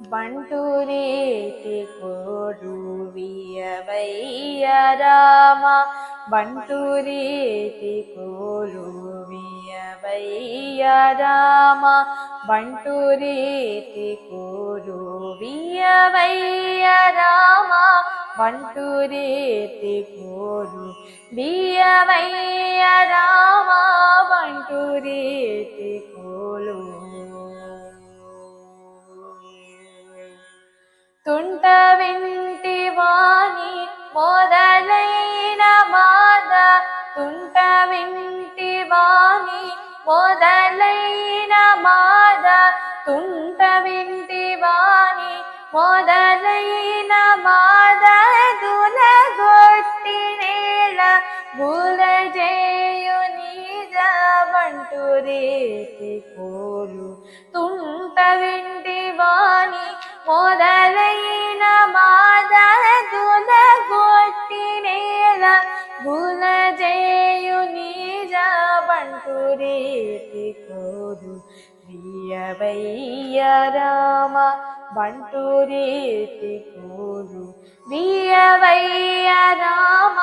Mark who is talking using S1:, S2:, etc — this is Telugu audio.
S1: బంటురీతి కోరు వియవయ్య రామ బంటురీతి కోరు వియవయ్య రామ బంటురీతి కోరు వియవయ్య రామ బంటురీతి కోరు వియవయ్య రామ బంటురీతి కోలు తుంట వింటి వాణి మొదలైన మాద తుంట వింటి వాణి మొదలైన మాద తుంట వింటి వాణి మొదలైన మాద దులగొట్టి నేల బులజేయు నిజ బంటురీతి కోలు తుంట వింటి వాణి మొదలైన మాదదుల గొట్టి నేల బులజేయు నిజ బంటురీతి కోరు వియవయ్య రామ బంటురీతి కోరు వియవయ్య రామ